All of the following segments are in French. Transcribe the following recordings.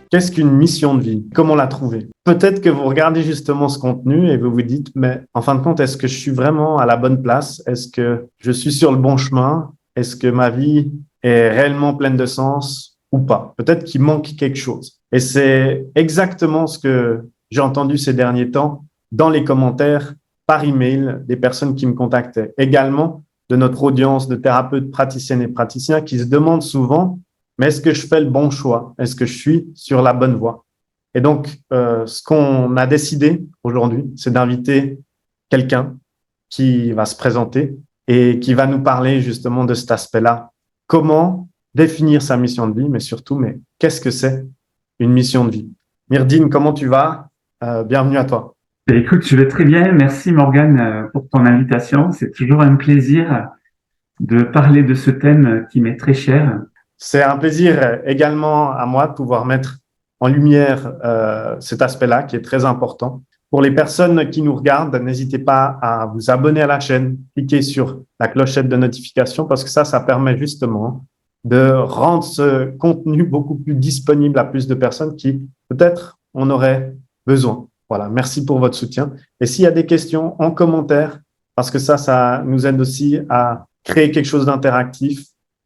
Qu'est-ce qu'une mission de vie? Comment la trouver? Peut-être que vous regardez justement ce contenu et vous vous dites, mais en fin de compte, est-ce que je suis vraiment à la bonne place? Est-ce que je suis sur le bon chemin? Est-ce que ma vie est réellement pleine de sens ou pas? Peut-être qu'il manque quelque chose. Et c'est exactement ce que j'ai entendu ces derniers temps dans les commentaires, par email, des personnes qui me contactaient. Également, de notre audience de thérapeutes, praticiennes et praticiens qui se demandent souvent, mais est-ce que je fais le bon choix? Est-ce que je suis sur la bonne voie? Et donc, ce qu'on a décidé aujourd'hui, c'est d'inviter quelqu'un qui va se présenter et qui va nous parler justement de cet aspect-là. Comment définir sa mission de vie, mais surtout, mais qu'est-ce que c'est une mission de vie? Myrdine, comment tu vas? Bienvenue à toi. Écoute, je vais très bien. Merci Morgane pour ton invitation. C'est toujours un plaisir de parler de ce thème qui m'est très cher. C'est un plaisir également à moi de pouvoir mettre en lumière cet aspect-là qui est très important. Pour les personnes qui nous regardent, n'hésitez pas à vous abonner à la chaîne, cliquez sur la clochette de notification parce que ça permet justement de rendre ce contenu beaucoup plus disponible à plus de personnes qui peut-être en auraient besoin. Voilà, merci pour votre soutien. Et s'il y a des questions en commentaire, parce que ça nous aide aussi à créer quelque chose d'interactif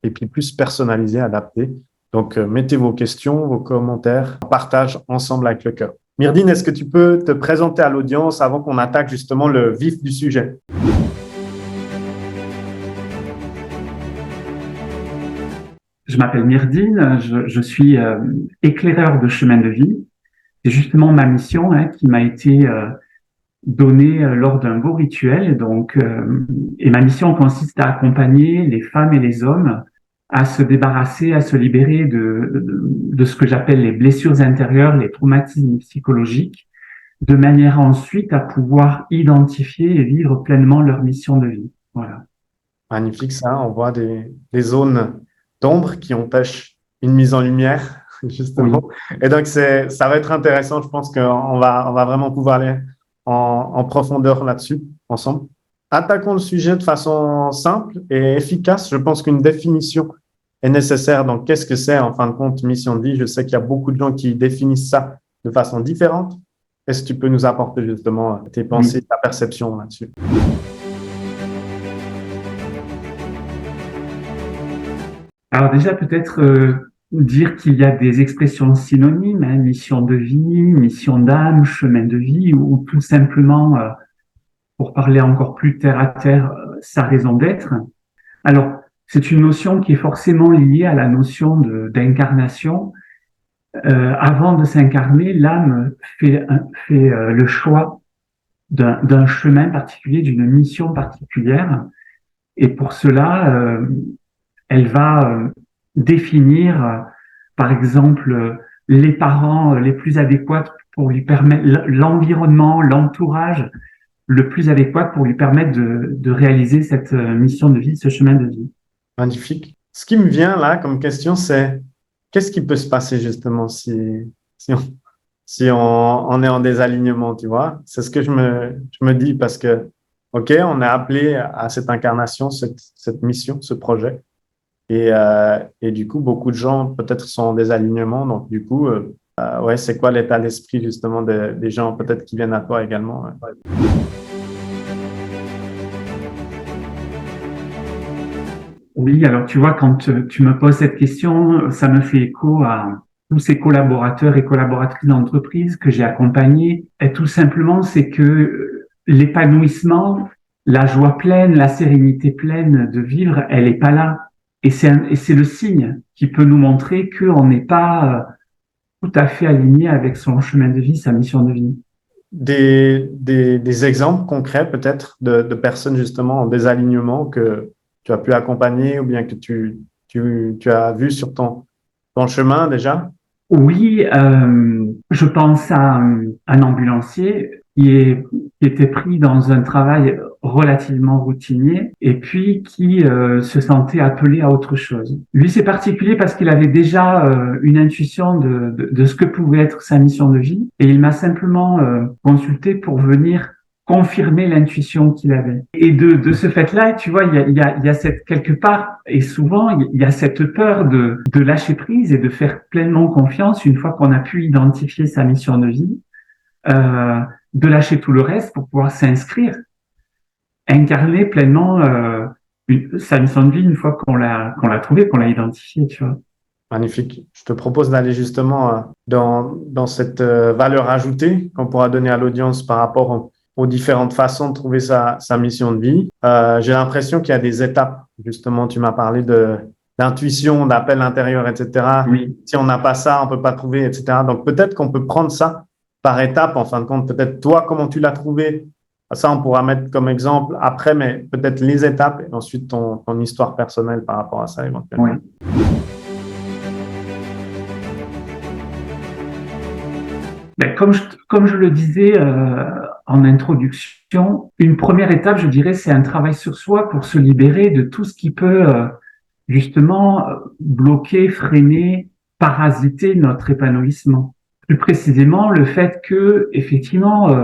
et puis plus personnalisé, adapté. Donc, mettez vos questions, vos commentaires, on partage ensemble avec le cœur. Myrdine, est-ce que tu peux te présenter à l'audience avant qu'on attaque justement le vif du sujet? Je m'appelle Myrdine, je suis éclaireur de chemin de vie. C'est justement ma mission qui m'a été donnée lors d'un beau rituel. Donc, et ma mission consiste à accompagner les femmes et les hommes à se débarrasser, à se libérer de ce que j'appelle les blessures intérieures, les traumatismes psychologiques, de manière ensuite à pouvoir identifier et vivre pleinement leur mission de vie. Voilà. Magnifique ça, on voit des zones d'ombre qui empêchent une mise en lumière, justement. Oui. Et donc, ça va être intéressant, je pense qu'on va vraiment pouvoir aller en profondeur là-dessus, ensemble. Attaquons le sujet de façon simple et efficace. Je pense qu'une définition est nécessaire. Donc, qu'est-ce que c'est, en fin de compte, mission de vie? Je sais qu'il y a beaucoup de gens qui définissent ça de façon différente. Est-ce que tu peux nous apporter justement tes pensées, ta perception là-dessus? Alors déjà, peut-être dire qu'il y a des expressions synonymes, mission de vie, mission d'âme, chemin de vie, ou tout simplement, pour parler encore plus terre à terre, sa raison d'être. Alors, c'est une notion qui est forcément liée à la notion d'incarnation. Avant de s'incarner, l'âme fait le choix d'un chemin particulier, d'une mission particulière, et pour cela, elle va définir, par exemple, les parents les plus adéquats pour lui permettre, l'environnement, l'entourage le plus adéquat pour lui permettre de réaliser cette mission de vie, ce chemin de vie. Magnifique. Ce qui me vient là comme question, c'est qu'est-ce qui peut se passer justement si on est en désalignement, tu vois? C'est ce que je me dis parce que, OK, on est appelé à cette incarnation, cette mission, ce projet. Et du coup, beaucoup de gens peut-être sont en désalignement. Donc, du coup, ouais, c'est quoi l'état d'esprit justement des gens peut-être qui viennent à toi également? Ouais. Oui, alors tu vois, quand tu me poses cette question, ça me fait écho à tous ces collaborateurs et collaboratrices d'entreprise que j'ai accompagnés. Et tout simplement, c'est que l'épanouissement, la joie pleine, la sérénité pleine de vivre, elle est pas là. Et c'est le signe qui peut nous montrer qu'on n'est pas tout à fait aligné avec son chemin de vie, sa mission de vie. Des exemples concrets peut-être de personnes justement en désalignement que tu as pu accompagner ou bien que tu as vu sur ton chemin déjà? Oui, je pense à un ambulancier qui était pris dans un travail relativement routinier et puis qui se sentait appelé à autre chose. Lui, c'est particulier parce qu'il avait déjà une intuition de ce que pouvait être sa mission de vie et il m'a simplement consulté pour venir confirmer l'intuition qu'il avait. Et de ce fait-là, tu vois, il y a cette quelque part, et souvent, il y a cette peur de lâcher prise et de faire pleinement confiance une fois qu'on a pu identifier sa mission de vie, de lâcher tout le reste pour pouvoir s'inscrire, incarner pleinement sa mission de vie une fois qu'on l'a trouvée, qu'on l'a identifiée, tu vois. Magnifique. Je te propose d'aller justement dans cette valeur ajoutée qu'on pourra donner à l'audience par rapport aux différentes façons de trouver sa mission de vie. J'ai l'impression qu'il y a des étapes. Justement, tu m'as parlé d'intuition, d'appel intérieur, etc. Oui. Si on n'a pas ça, on peut pas trouver, etc. Donc peut-être qu'on peut prendre ça par étapes. En fin de compte, peut-être toi, comment tu l'as trouvé. Ça, on pourra mettre comme exemple après, mais peut-être les étapes et ensuite ton histoire personnelle par rapport à ça éventuellement. Oui. Ben, comme je le disais en introduction, une première étape, je dirais, c'est un travail sur soi pour se libérer de tout ce qui peut justement bloquer, freiner, parasiter notre épanouissement. Plus précisément, le fait que effectivement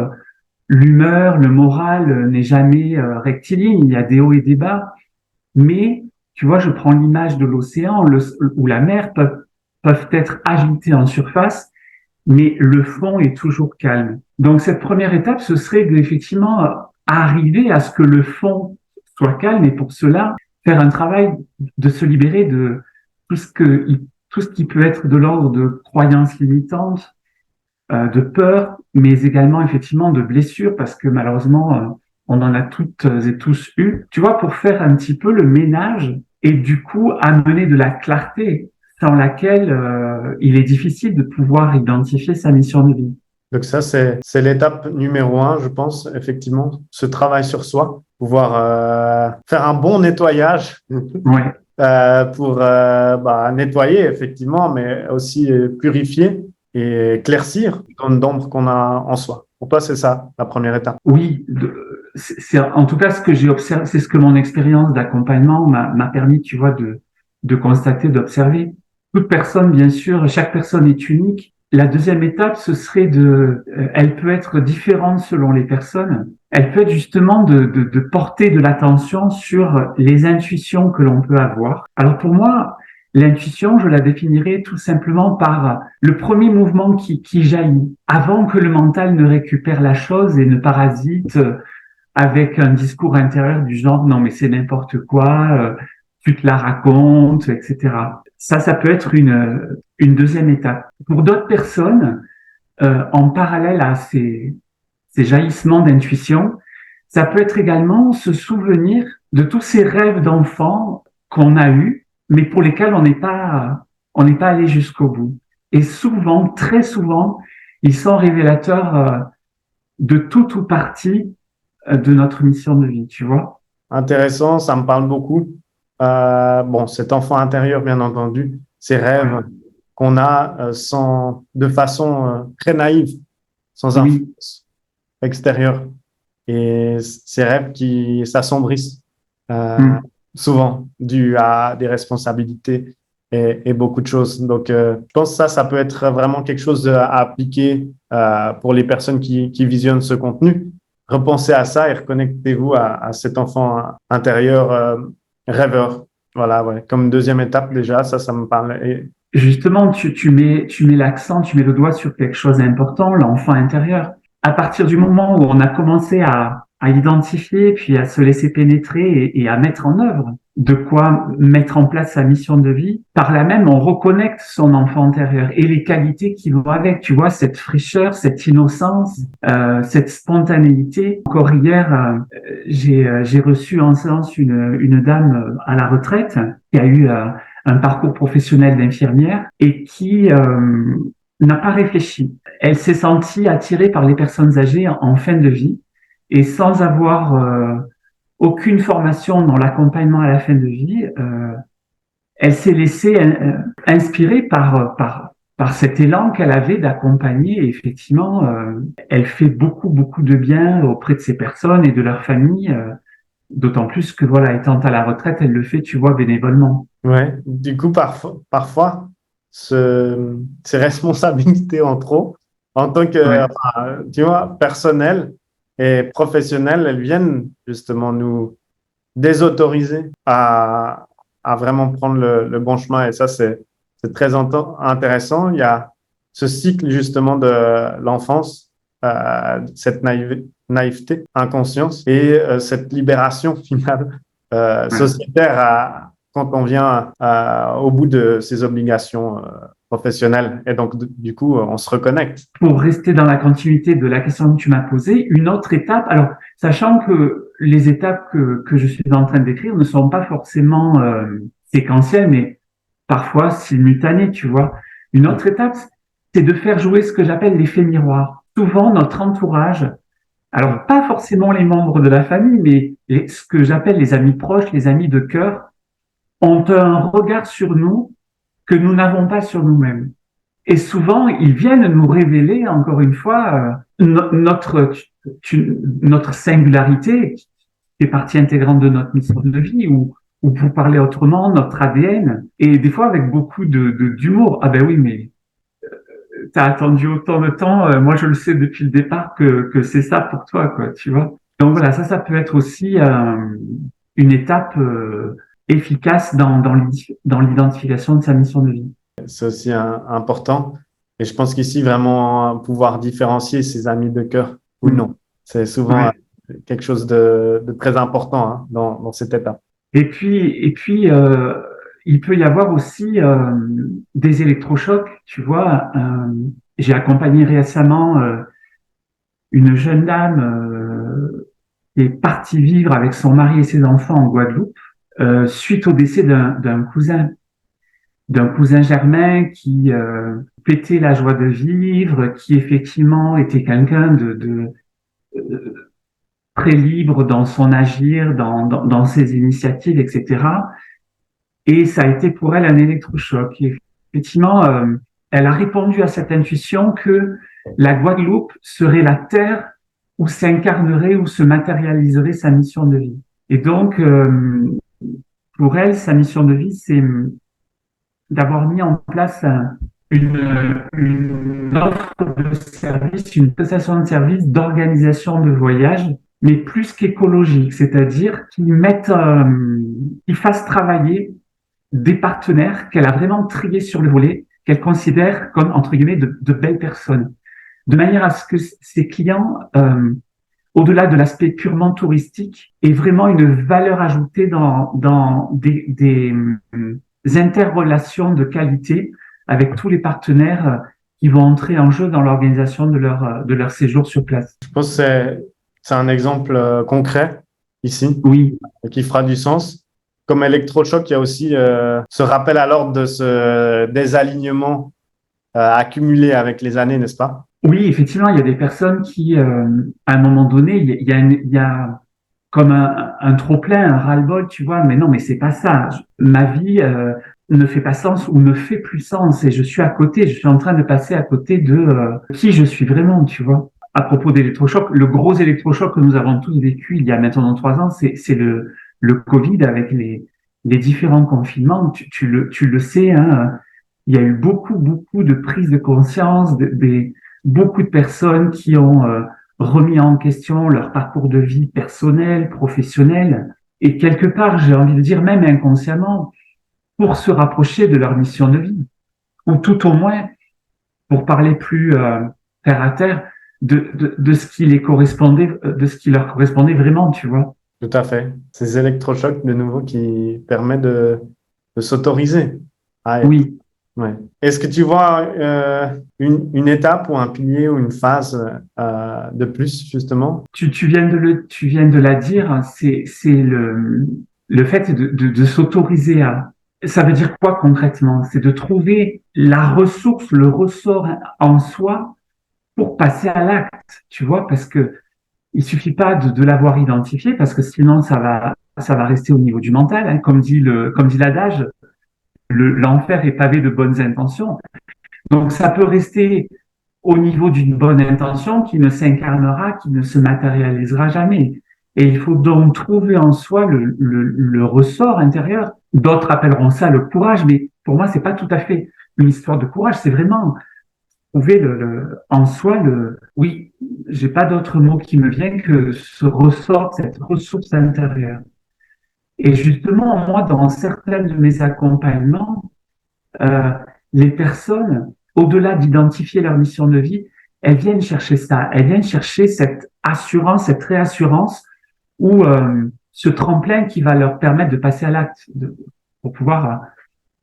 l'humeur, le moral n'est jamais rectiligne, il y a des hauts et des bas, mais tu vois, je prends l'image de l'océan où la mer peuvent être agitées en surface, mais le fond est toujours calme. Donc cette première étape, ce serait d'effectivement arriver à ce que le fond soit calme, et pour cela, faire un travail de se libérer de tout ce qui peut être de l'ordre de croyances limitantes, de peur, mais également effectivement de blessures, parce que malheureusement, on en a toutes et tous eu. Tu vois, pour faire un petit peu le ménage et du coup amener de la clarté sans laquelle il est difficile de pouvoir identifier sa mission de vie. Donc ça, c'est l'étape numéro 1, je pense, effectivement, ce travail sur soi, pouvoir faire un bon nettoyage Ouais. pour nettoyer, effectivement, mais aussi purifier et éclaircir les zones d'ombre qu'on a en soi. Pour toi, c'est ça, la première étape. Oui, c'est en tout cas ce que j'ai observé, c'est ce que mon expérience d'accompagnement m'a permis, tu vois, de constater, d'observer. Toute personne, bien sûr, chaque personne est unique. La deuxième étape, ce serait elle peut être différente selon les personnes. Elle peut être justement de porter de l'attention sur les intuitions que l'on peut avoir. Alors pour moi, l'intuition, je la définirais tout simplement par le premier mouvement qui jaillit, avant que le mental ne récupère la chose et ne parasite avec un discours intérieur du genre non mais c'est n'importe quoi, tu te la racontes, etc. Ça peut être une deuxième étape. Pour d'autres personnes, en parallèle à ces jaillissements d'intuition, ça peut être également se souvenir de tous ces rêves d'enfant qu'on a eus, mais pour lesquels on n'est pas allé jusqu'au bout. Et souvent, très souvent, ils sont révélateurs de tout ou partie de notre mission de vie, tu vois. Intéressant, ça me parle beaucoup. Bon, cet enfant intérieur, bien entendu, ces rêves qu'on a de façon très naïve, sans Oui, influence extérieure. Et ces rêves qui s'assombrissent euh, souvent, dû à des responsabilités et beaucoup de choses. Donc, je pense que ça peut être vraiment quelque chose à appliquer pour les personnes qui visionnent ce contenu. Repensez à ça et reconnectez-vous à cet enfant intérieur rêveur. Voilà, ouais. Comme deuxième étape déjà, ça me parle. Et justement, tu mets l'accent, tu mets le doigt sur quelque chose d'important, l'enfant intérieur. À partir du moment où on a commencé à identifier, puis à se laisser pénétrer et à mettre en œuvre de quoi mettre en place sa mission de vie, par là même, on reconnecte son enfant intérieur et les qualités qui vont avec. Tu vois, cette fraîcheur, cette innocence, cette spontanéité. Encore hier, j'ai reçu en séance une dame à la retraite qui a eu un parcours professionnel d'infirmière et qui n'a pas réfléchi. Elle s'est sentie attirée par les personnes âgées en fin de vie et sans avoir aucune formation dans l'accompagnement à la fin de vie, elle s'est laissée inspirer par cet élan qu'elle avait d'accompagner. Et effectivement, elle fait beaucoup de bien auprès de ces personnes et de leur famille, d'autant plus que voilà, étant à la retraite, elle le fait, tu vois, bénévolement. ouais, du coup, parfois ces responsabilités en trop, en tant que, Ouais, tu vois, personnel, et professionnelles, elles viennent justement nous désautoriser à vraiment prendre le bon chemin. Et ça, c'est très intéressant. Il y a ce cycle justement de l'enfance, cette naïveté, inconscience et cette libération finale sociétaire quand on vient au bout de ses obligations professionnelles. Et donc, du coup, on se reconnecte. Pour rester dans la continuité de la question que tu m'as posée, une autre étape, alors sachant que les étapes que je suis en train de décrire ne sont pas forcément séquentielles, mais parfois simultanées, tu vois. Une autre étape, c'est de faire jouer ce que j'appelle l'effet miroir. Souvent, notre entourage, alors pas forcément les membres de la famille, mais ce que j'appelle les amis proches, les amis de cœur, ont un regard sur nous que nous n'avons pas sur nous-mêmes. Et souvent, ils viennent nous révéler, encore une fois, notre singularité, qui est partie intégrante de notre mission de vie, ou pour parler autrement, notre ADN. Et des fois, avec beaucoup d'humour. Ah ben oui, mais t'as attendu autant de temps, moi je le sais depuis le départ que c'est ça pour toi, quoi, tu vois. Donc voilà, ça peut être aussi une étape efficace dans l'identification de sa mission de vie. C'est aussi important. Et je pense qu'ici, vraiment, pouvoir différencier ses amis de cœur ou non, c'est souvent quelque chose de très important hein, dans cette étape. Et puis il peut y avoir aussi des électrochocs, tu vois. J'ai accompagné récemment une jeune dame qui est partie vivre avec son mari et ses enfants en Guadeloupe suite au décès d'un cousin germain qui pétait la joie de vivre, qui effectivement était quelqu'un de très libre dans son agir, dans ses initiatives, etc. Et ça a été pour elle un électrochoc. Et effectivement, elle a répondu à cette intuition que la Guadeloupe serait la terre où s'incarnerait, où se matérialiserait sa mission de vie. Et donc, pour elle, sa mission de vie, c'est d'avoir mis en place une offre de service, une prestation de service d'organisation de voyage, mais plus qu'écologique, c'est-à-dire qu'ils fassent travailler des partenaires qu'elle a vraiment triés sur le volet, qu'elle considère comme, entre guillemets, de belles personnes, de manière à ce que ses clients, au-delà de l'aspect purement touristique, aient vraiment une valeur ajoutée dans des interrelations de qualité avec tous les partenaires qui vont entrer en jeu dans l'organisation de leur séjour sur place. Je pense que c'est un exemple concret ici, oui, qui fera du sens. Comme électrochoc, il y a aussi ce rappel à l'ordre de ce désalignement accumulé avec les années, n'est-ce pas? Oui, effectivement, il y a des personnes qui, à un moment donné, il y a comme un trop-plein, un ras-le-bol, tu vois, mais non, mais c'est pas ça. Ma vie ne fait pas sens ou ne fait plus sens et je suis à côté, je suis en train de passer à côté de qui je suis vraiment, tu vois. À propos d'électrochoc, le gros électrochoc que nous avons tous vécu il y a maintenant 3 ans, c'est le Covid avec les différents confinements. Tu le sais, hein, il y a eu beaucoup de prises de conscience, beaucoup de personnes qui ont remis en question leur parcours de vie personnel, professionnel, et quelque part, j'ai envie de dire même inconsciemment, pour se rapprocher de leur mission de vie, ou tout au moins, pour parler plus terre à terre, de ce qui les correspondait, de ce qui leur correspondait vraiment, tu vois. Tout à fait. Ces électrochocs de nouveau qui permettent de s'autoriser. Oui. Ouais. Est-ce que tu vois une étape ou un pilier ou une phase de plus, justement? Tu viens de la dire, c'est le fait de s'autoriser à. Ça veut dire quoi concrètement? C'est de trouver la ressource, le ressort en soi pour passer à l'acte, tu vois, parce que il suffit pas de l'avoir identifié, parce que sinon ça va rester au niveau du mental, hein. Comme dit l'adage, l'enfer est pavé de bonnes intentions. Donc ça peut rester au niveau d'une bonne intention qui ne s'incarnera, qui ne se matérialisera jamais. Et il faut donc trouver en soi le ressort intérieur. D'autres appelleront ça le courage, mais pour moi, c'est pas tout à fait une histoire de courage, c'est vraiment trouver en soi oui, j'ai pas d'autre mot qui me vient que ce ressort, cette ressource intérieure. Et justement, moi, dans certains de mes accompagnements, euh, les personnes, au-delà d'identifier leur mission de vie, elles viennent chercher ça. Elles viennent chercher cette assurance, cette réassurance ou ce tremplin qui va leur permettre de passer à l'acte, pour pouvoir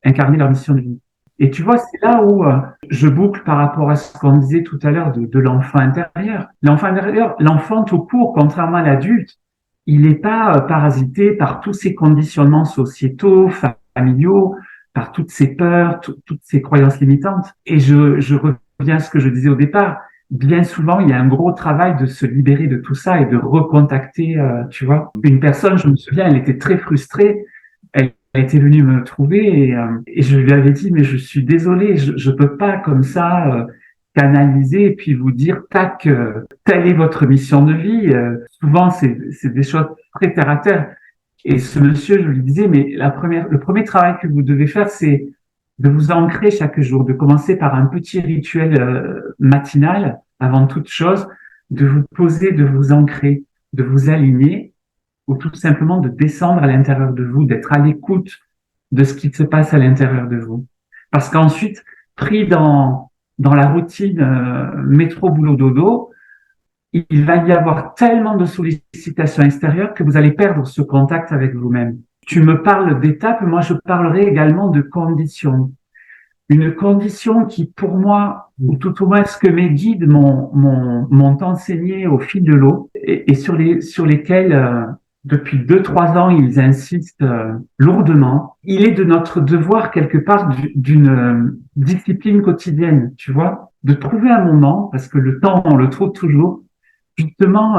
incarner leur mission de vie. Et tu vois, c'est là où je boucle par rapport à ce qu'on disait tout à l'heure de l'enfant intérieur. L'enfant intérieur, l'enfant tout court, contrairement à l'adulte, il n'est pas parasité par tous ces conditionnements sociétaux, familiaux, par toutes ces peurs, toutes ces croyances limitantes. Et je reviens à ce que je disais au départ. Bien souvent, il y a un gros travail de se libérer de tout ça et de recontacter, tu vois. Une personne, je me souviens, elle était très frustrée. Elle était venue me trouver et je lui avais dit, mais je suis désolé, je peux pas comme ça canaliser et puis vous dire, tac, telle est votre mission de vie. Souvent, c'est des choses très terre à terre. Et ce monsieur, je lui disais, mais le premier travail que vous devez faire, c'est de vous ancrer chaque jour, de commencer par un petit rituel matinal avant toute chose, de vous poser, de vous ancrer, de vous aligner ou tout simplement de descendre à l'intérieur de vous, d'être à l'écoute de ce qui se passe à l'intérieur de vous. Parce qu'ensuite, pris dans la routine métro, boulot, dodo, il va y avoir tellement de sollicitations extérieures que vous allez perdre ce contact avec vous-même. Tu me parles d'étapes, moi je parlerai également de conditions. Une condition qui, pour moi, ou tout au moins ce que mes guides m'ont enseigné au fil de l'eau, et sur lesquels, depuis 2, 3 ans, ils insistent lourdement, il est de notre devoir, quelque part, d'une discipline quotidienne, tu vois, de trouver un moment, parce que le temps, on le trouve toujours, justement,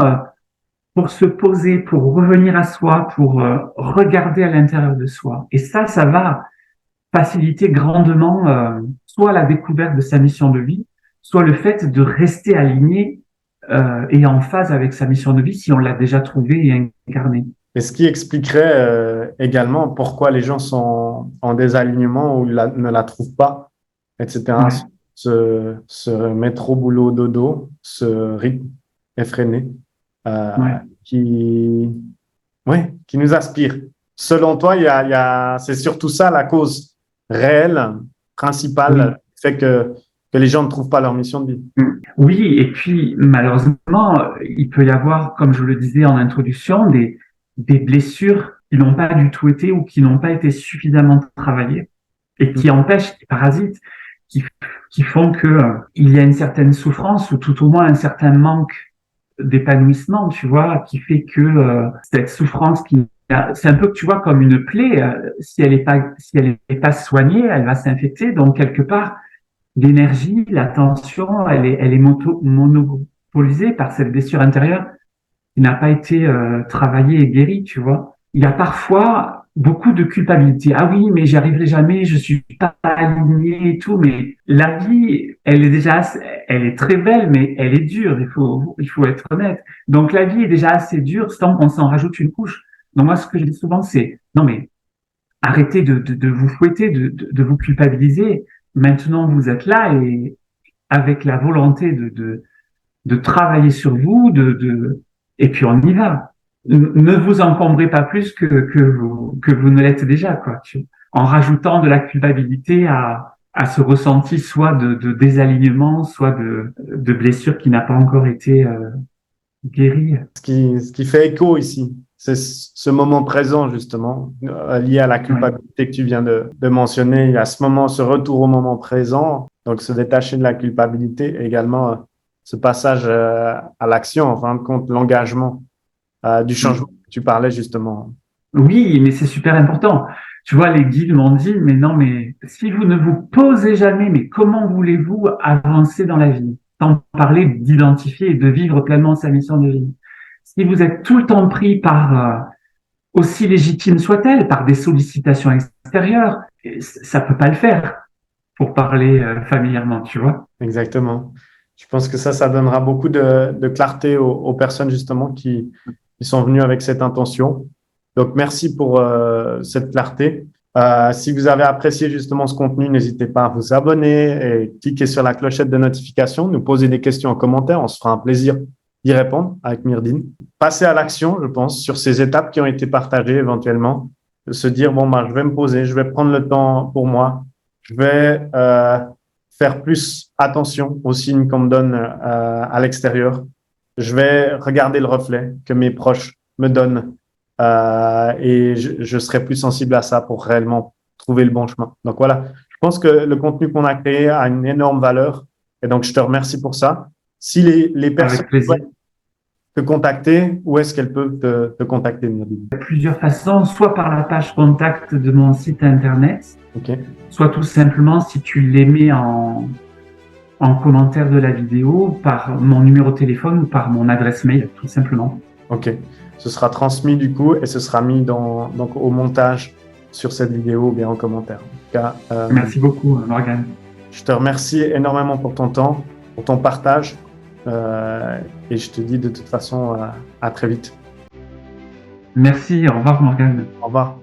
pour se poser, pour revenir à soi, pour regarder à l'intérieur de soi. Et ça va faciliter grandement soit la découverte de sa mission de vie, soit le fait de rester aligné et en phase avec sa mission de vie si on l'a déjà trouvée et incarnée. Et ce qui expliquerait également pourquoi les gens sont en désalignement ou ne la trouvent pas, etc. Ouais. Ce métro, boulot, dodo, ce rythme effréné Ouais. qui, ouais, qui nous aspire. Selon toi, c'est surtout ça la cause réelle, Oui. principale, qui fait que les gens ne trouvent pas leur mission de vie. Oui, et puis malheureusement, il peut y avoir, comme je le disais en introduction, des blessures qui n'ont pas du tout été ou qui n'ont pas été suffisamment travaillées et qui empêchent, qui parasitent, qui, qui font que il y a une certaine souffrance ou tout au moins un certain manque d'épanouissement, tu vois, qui fait que cette souffrance c'est un peu, tu vois, comme une plaie, si elle est pas soignée, elle va s'infecter. Donc quelque part, l'énergie, la tension, elle est monopolisée par cette blessure intérieure qui n'a pas été travaillée et guérie, tu vois. Il y a parfois beaucoup de culpabilité. Ah oui, mais j'y arriverai jamais, je suis pas aligné et tout. Mais la vie, elle est très belle, mais elle est dure. Il faut être honnête. Donc la vie est déjà assez dure sans qu'on s'en rajoute une couche. Donc moi, ce que je dis souvent, c'est non mais arrêtez de vous fouetter, de vous culpabiliser. Maintenant, vous êtes là et avec la volonté de travailler sur vous, et puis on y va. Ne vous encombrez pas plus que vous ne l'êtes déjà, quoi. En rajoutant de la culpabilité à ce ressenti soit de désalignement, soit de blessure qui n'a pas encore été guérie. Ce qui fait écho ici, c'est ce moment présent, justement, lié à la Ouais. culpabilité que tu viens de mentionner. Il y a ce moment, ce retour au moment présent, donc se détacher de la culpabilité, également ce passage à l'action, en fin de compte, l'engagement du changement que tu parlais, justement. Oui, mais c'est super important. Tu vois, les guides m'ont dit, mais non, mais si vous ne vous posez jamais, mais comment voulez-vous avancer dans la vie? Sans parler d'identifier et de vivre pleinement sa mission de vie. Si vous êtes tout le temps pris par, aussi légitime soit-elle, par des sollicitations extérieures, ça peut pas le faire, pour parler familièrement, tu vois. Exactement. Je pense que ça donnera beaucoup de clarté aux personnes, justement, qui sont venues avec cette intention. Donc, merci pour cette clarté. Si vous avez apprécié justement ce contenu, n'hésitez pas à vous abonner et cliquer sur la clochette de notification, nous poser des questions en commentaire. On se fera un plaisir d'y répondre avec Myrdine. Passer à l'action, je pense, sur ces étapes qui ont été partagées éventuellement. De se dire, bon, je vais me poser, je vais prendre le temps pour moi, je vais faire plus attention aux signes qu'on me donne à l'extérieur. Je vais regarder le reflet que mes proches me donnent et je serai plus sensible à ça pour réellement trouver le bon chemin. Donc voilà, je pense que le contenu qu'on a créé a une énorme valeur et donc je te remercie pour ça. Si les personnes souhaitent te contacter, où est-ce qu'elles peuvent te contacter, Myrdine? De plusieurs façons, soit par la page contact de mon site internet, soit tout simplement si tu les mets en commentaire de la vidéo par mon numéro de téléphone ou par mon adresse mail, tout simplement. Ok, ce sera transmis du coup et ce sera mis donc au montage sur cette vidéo ou bien en commentaire. En tout cas, merci beaucoup, Morgane. Je te remercie énormément pour ton temps, pour ton partage et je te dis de toute façon à très vite. Merci, au revoir Morgane. Au revoir.